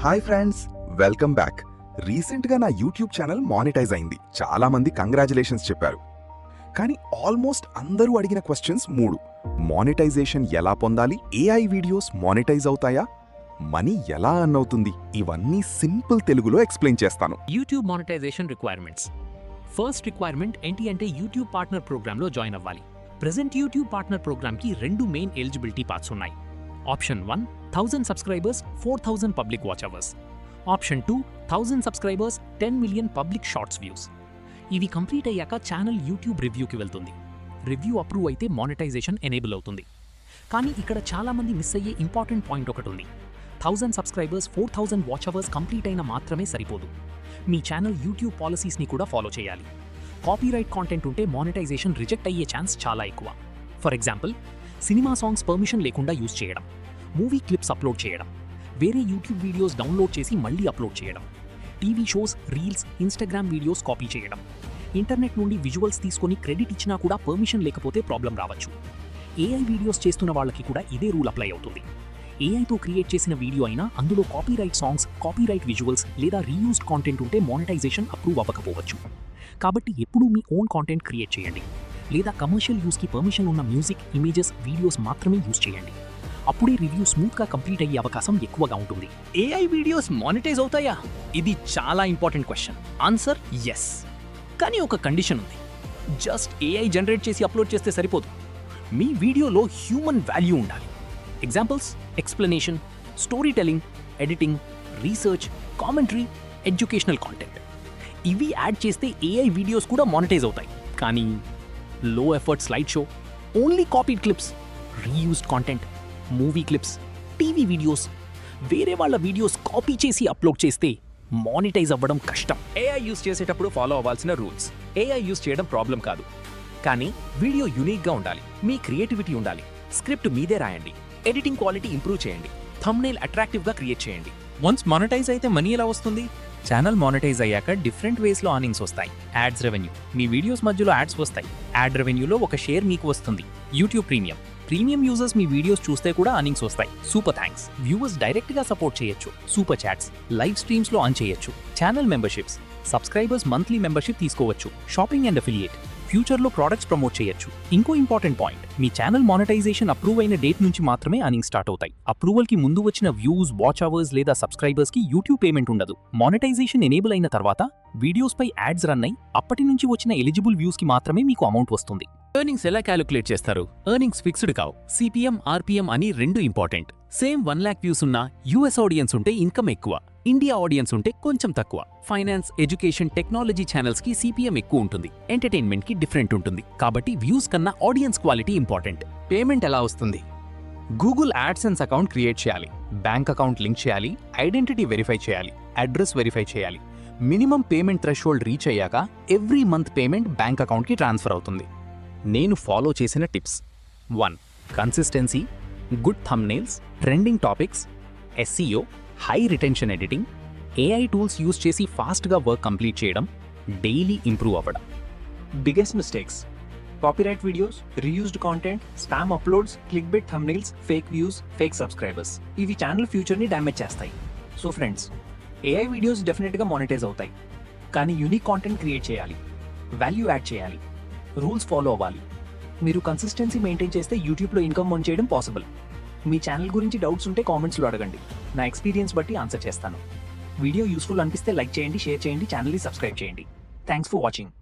Hi friends, welcome back. రీసెంట్గా నా YouTube channel monetise అయింది. చాలా మంది కంగ్రాచులేషన్స్ చెప్పారు. కానీ ఆల్మోస్ట్ అందరూ అడిగిన క్వశ్చన్స్ 3. మానిటైజేషన్ ఎలా పొందాలి? ఏఐ వీడియోస్ మానిటైజ్ అవుతాయా? మనీ ఎలా అర్న్ అవుతుంది? ఇవన్నీ సింపుల్ తెలుగులో ఎక్స్ప్లెయిన్ చేస్తాను. YouTube monetization requirements. First requirement ఏంటి అంటే యూట్యూబ్ పార్ట్నర్ ప్రోగ్రామ్లో జాయిన్ అవ్వాలి. ప్రెజెంట్ యూట్యూబ్ పార్ట్నర్ ప్రోగ్రామ్కి 2 మెయిన్ ఎలిజిబిలిటీ పాత్స్ ఉన్నాయి. Option 1 1000 subscribers 4000 public watch hours. Option 2 1000 subscribers 10 million public shorts views. ఇవి కంప్లీట్ అయ్యాక ఛానల్ యూట్యూబ్ రివ్యూకి వెళ్తుంది. రివ్యూ అప్రూవ్ అయితే మానిటైజేషన్ ఎనేబుల్ అవుతుంది. కానీ ఇక్కడ చాలామంది మిస్ అయ్యే ఇంపార్టెంట్ పాయింట్ ఒకటి ఉంది. 1000 సబ్స్క్రైబర్స్ 4000 వాచ్ అవర్స్ కంప్లీట్ అయినా మాత్రమే సరిపోదు. మీ ఛానల్ యూట్యూబ్ పాలసీస్ని కూడా ఫాలో చేయాలి. కాపీరైట్ కాంటెంట్ ఉంటే మానిటైజేషన్ రిజెక్ట్ అయ్యే ఛాన్స్ చాలా ఎక్కువ. For example, cinema songs permission లేకుండా యూజ్ చేయడం, మూవీ క్లిప్స్ అప్లోడ్ చేయడం, వేరే యూట్యూబ్ వీడియోస్ డౌన్లోడ్ చేసి మళ్ళీ అప్లోడ్ చేయడం, TV shows, reels, Instagram videos copy చేయడం, ఇంటర్నెట్ నుండి విజువల్స్ తీసుకొని క్రెడిట్ ఇచ్చినా కూడా పర్మిషన్ లేకపోతే ప్రాబ్లం రావచ్చు. ఏఐ వీడియోస్ చేస్తున్న వాళ్ళకి కూడా ఇదే రూల్ అప్లై అవుతుంది. ఏఐతో క్రియేట్ చేసిన వీడియో అయినా అందులో కాపీరైట్ సాంగ్స్, కాపీరైట్ విజువల్స్ లేదా రీయూజ్డ్ కాంటెంట్ ఉంటే మానిటైజేషన్ అప్రూవ్ అవ్వకపోవచ్చు. కాబట్టి ఎప్పుడూ మీ ఓన్ కాంటెంట్ క్రియేట్ చేయండి, లేదా కమర్షియల్ యూస్కి పర్మిషన్ ఉన్న మ్యూజిక్, ఇమేజెస్, వీడియోస్ మాత్రమే యూజ్ చేయండి. అప్పుడే రివ్యూ స్మూత్గా కంప్లీట్ అయ్యే అవకాశం ఎక్కువగా ఉంటుంది. ఏఐ వీడియోస్ మానిటైజ్ అవుతాయా? ఇది చాలా ఇంపార్టెంట్ క్వశ్చన్. Answer yes. కానీ ఒక కండిషన్ ఉంది. జస్ట్ ఏఐ జనరేట్ చేసి అప్లోడ్ చేస్తే సరిపోదు. మీ వీడియోలో హ్యూమన్ వాల్యూ ఉండాలి. Examples, explanation, story telling, editing, research, commentary, educational content. ఇవి యాడ్ చేస్తే ఏఐ వీడియోస్ కూడా మానిటైజ్ అవుతాయి. కానీ లో effort slide show, only copied clips, reused content, movie clips, TV videos, వేరే వాళ్ళ వీడియోస్ కాపీ చేసి అప్లోడ్ చేస్తే మానిటైజ్ అవ్వడం కష్టం. ఏఐ యూస్ చేసేటప్పుడు ఫాలో అవ్వాల్సిన రూల్స్. ఏఐ యూస్ చేయడం ప్రాబ్లం కాదు, కానీ వీడియో యూనిక్గా ఉండాలి. మీ క్రియేటివిటీ ఉండాలి. స్క్రిప్ట్ మీదే రాయండి. ఎడిటింగ్ క్వాలిటీ ఇంప్రూవ్ చేయండి. థంబ్నెయిల్ అట్రాక్టివ్గా క్రియేట్ చేయండి. వన్స్ మానిటైజ్ అయితే మనీ ఎలా వస్తుంది? ఛానల్ మానిటైజ్ అయ్యాక డిఫరెంట్ వేస్లో అర్నింగ్స్ వస్తాయి. యాడ్స్ రెవెన్యూ, మీ వీడియోస్ మధ్యలో యాడ్స్ వస్తాయి. యాడ్ రెవెన్యూలో ఒక షేర్ మీకు వస్తుంది. యూట్యూబ్ ప్రీమియం యూజర్స్ మీ వీడియోస్ చూస్తే కూడా అర్నింగ్స్ వస్తాయి. Super thanks. వ్యూవర్స్ డైరెక్ట్గా సపోర్ట్ చేయొచ్చు. సూపర్ చాట్స్, లైవ్ స్ట్రీమ్స్లో ఆన్ చేయొచ్చు. Channel memberships, subscribers monthly membership తీసుకోవచ్చు. షాపింగ్ అండ్ అఫిలియేట్, ఫ్యూచర్లో ప్రోడక్ట్స్ ప్రమోట్ చేయొచ్చు. ఇంకో ఇంపార్టెంట్ పాయింట్, మీ ఛానల్ మానిటైజేషన్ అప్రూవ్ అయిన డేట్ నుంచి మాత్రమే అర్నింగ్ స్టార్ట్ అవుతాయి. అప్రూవల్కి ముందు వచ్చిన వ్యూస్, వాచ్ అవర్స్ లేదా సబ్స్క్రైబర్స్కి యూట్యూబ్ పేమెంట్ ఉండదు. మానిటైజేషన్ ఎనేబుల్ అయిన తర్వాత వీడియోస్పై యాడ్స్ రన్ అయి అప్పటి నుంచి వచ్చిన ఎలిజిబుల్ వ్యూస్కి మాత్రమే మీకు అమౌంట్ వస్తుంది. ఎర్నింగ్స్ ఎలా క్యాలిక్యులేట్ చేస్తారు? ఎర్నింగ్స్ ఫిక్స్డ్ కావు. సిపిఎం, ఆర్పిఎం అని 2 ఇంపార్టెంట్. సేమ్ 1 lakh వ్యూస్ ఉన్న యూఎస్ ఆడియన్స్ ఉంటే ఇన్కమ్ ఎక్కువ, ఇండియా ఆడియన్స్ ఉంటే కొంచెం తక్కువ. ఫైనాన్స్, ఎడ్యుకేషన్, టెక్నాలజీ ఛానల్స్కి సిపిఎం ఎక్కువ ఉంటుంది. ఎంటర్టైన్మెంట్కి డిఫరెంట్ ఉంటుంది. కాబట్టి వ్యూస్ కన్నా ఆడియన్స్ క్వాలిటీ ఇంపార్టెంట్. పేమెంట్ ఎలా వస్తుంది? గూగుల్ యాడ్సెన్స్ అకౌంట్ క్రియేట్ చేయాలి, బ్యాంక్ అకౌంట్ లింక్ చేయాలి, ఐడెంటిటీ వెరిఫై చేయాలి, అడ్రస్ వెరిఫై చేయాలి. మినిమం పేమెంట్ థ్రెషోల్డ్ రీచ్ అయ్యాక ఎవ్రీ మంత్ పేమెంట్ బ్యాంక్ అకౌంట్కి ట్రాన్స్ఫర్ అవుతుంది. నేను ఫాలో చేసిన tips: 1 consistency, good thumbnails, trending topics, SEO, high retention editing, AI tools use చేసి ఫాస్ట్గా వర్క్ కంప్లీట్ చేయడం, డైలీ ఇంప్రూవ్ అవ్వడం. Biggest mistakes: copyright videos, reused content, spam uploads, click bait thumbnails, fake views, fake subscribers. ఇవి channel ఫ్యూచర్ని damage చేస్తాయి. So friends, AI videos డెఫినెట్గా monetise అవుతాయి. కానీ unique content create చేయాలి, వాల్యూ యాడ్ చేయాలి, rules follow అవ్వాలి. మీరు కన్సిస్టెన్సీ మెయింటైన్ చేస్తే యూట్యూబ్లో ఇన్కమ్ ఎర్న్ చేయడం పాసిబుల్. మీ ఛానల్ గురించి డౌట్స్ ఉంటే కామెంట్స్లో అడగండి. నా ఎక్స్పీరియన్స్ బట్టి ఆన్సర్ చేస్తాను. వీడియో యూస్ఫుల్ అనిపిస్తే లైక్ చేయండి, షేర్ చేయండి, ఛానల్ని సబ్స్క్రైబ్ చేయండి. Thanks for watching.